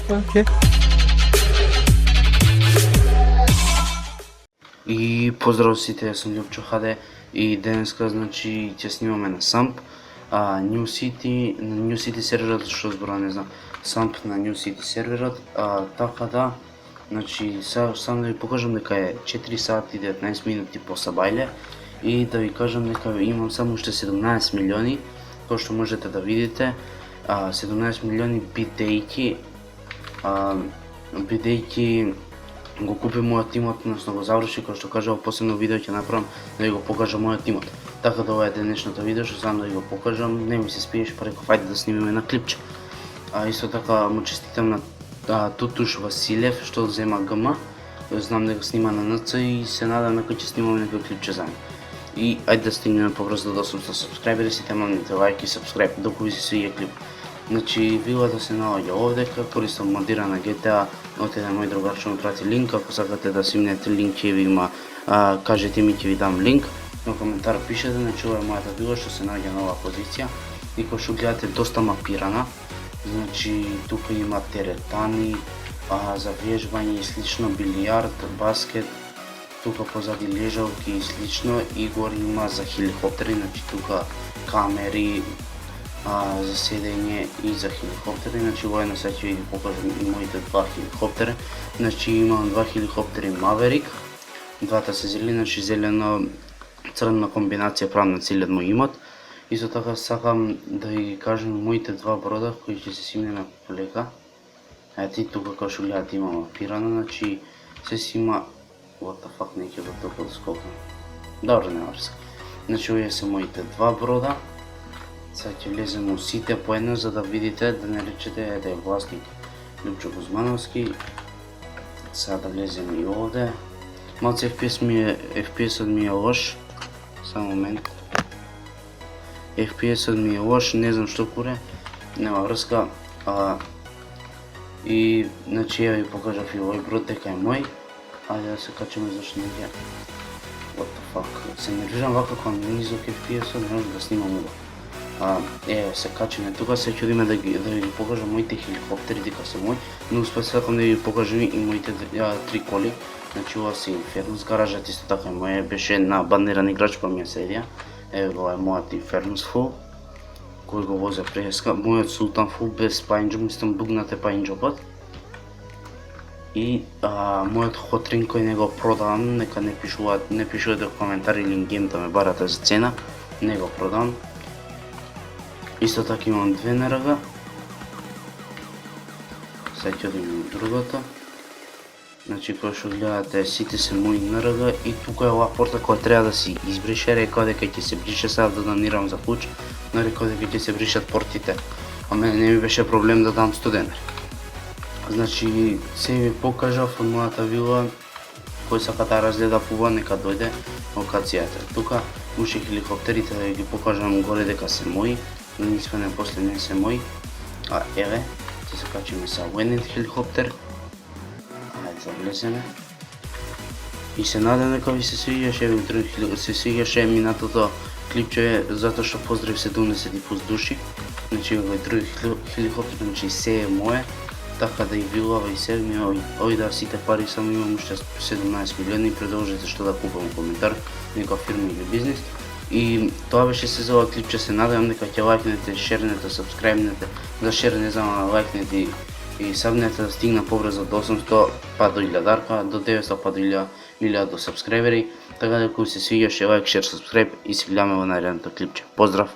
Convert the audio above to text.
Окей. И поздрав сите, јас сум Љупчо Хаде и денеска значи ќе снимаме на SAMP, New City серверот, што зборува не знам, SAMP на New City серверот, така да, значи сам да ви покажам дека е 4 сати и 19 минути по сабајле и да ви кажам дека имам само уште 17 милиони, кој што можете да видите, 17 милиони бидејќи го купи мојот имот, односно го заврши, кој што кажа во посебно видео ќе направам да ви го покажам мојот имот. Така да ова е денешното видео што сам да ви го покажам, не ми се спиеш па реков ајде да снимиме на клипче. Исто така му честитам на Тутуш Василев што зема ГМ, знам дека снима на НЦ и се надам дека ќе снимаме некој клипче заедно. И ајде да стигнеме побрзо до 800 сабскрајбери, сите мамните лајк и сабскрајб, доколку ви се свиѓа клип. Значи, вилата се наоѓа овде, како користам модирана GTA, од еден мој другар што ми прати линк, ако сакате да свимнете линк ќе ви има, кажете ми ќе ви дам линк, во коментар пишете, значи ова е мојата вила што се наоѓа на оваа позиција и кој што гледате доста мапирана, значи тука има теретани, за вежбање и слично, билијард, баскет, тука позади лежалки и слично и горе има за хеликоптери, значи тука камери, за седење и за хеликоптери, значи воедно сега ќе ви покажам и моите два хеликоптера, значи имам два хеликоптери Maverick, двата се зелени, значи зелено црна комбинација правам на целиот мој имот. Исто така сакам да ви кажам моите два брода кои ќе се симне на полека. Ете тука како што гледате има мапирано, значи се сима what the fuck, не ќе го толку да скокам. Добро, не врска. Значи овие се моите два брода. Сега ќе влезем у сите по едно за да видите, да не речете да е власник Љупчо Кузмановски. Сега да влезем и овде. Малце FPS-от ми е лош. Само момент. FPS-от ми е лош, не знам што куре. Нема врска. И значи ја ви покажав и овој брод дека е мој. Ајде да се качаме зашто не ќе. What the fuck. Се нервирам вака кога ми низок FPS-от, не можам да снимам убаво. Се качиме тука, се чудиме да ви покажам моите хеликоптери дека се мој, но успеав сакам да ви покажам и моите три коли. Значи ова се Infernus, гаражат исто така е моја, беше на бандиран играч па ми ја седија. Еве ова е мојот Infernus Full, кој го возя преска, мојот Sultan Full без паинџоп, мислам бугнате паинџопот. И мојот Hotring кој не го продавам, нека не пишувате во коментари или гейм да ме барате за цена, не го продавам. Исто така имам две НРГ. Сега ќе одим на другото. Значи кој што гледате сите се мои НРГ и тука е оваа порта која треба да се избрише, рекоа дека ќе се брише, сега да донирам за куќ, но рекоа дека ќе се бришат портите. А мене не ми беше проблем да дам 100 денари. Значи се ви покажав од мојата вила, кој сака да разгледа пува нека дојде локацијата. Тука уште хеликоптерите да ги покажам горе дека се мои. Нисвене после не се мој. Еве, ќе се качиме са военен хеликоптер. Ајде да влеземе. И се надам дека ви се свиѓаше, се свиѓаше минатото клипче, затоа што поздрави 70+ души. Значи овој други хеликоптер, значи се е мое. Така да и вилава и се ми ови да сите пари само имам уште 17 милиони и продолжете што да купам коментар, некоја фирма или бизнес. И тоа беше се за ова клипче, се надевам дека ќе лајкнете, шернете, сабскрајбнете, за шер не знам, лајкнете и сабнете да стигна побрзо до 800 па до 1000, до 900 па до 1000 до сабскрајбери, така дека се свиѓаше лајк, шер, сабскрајб и се гледаме во наредното клипче. Поздрав!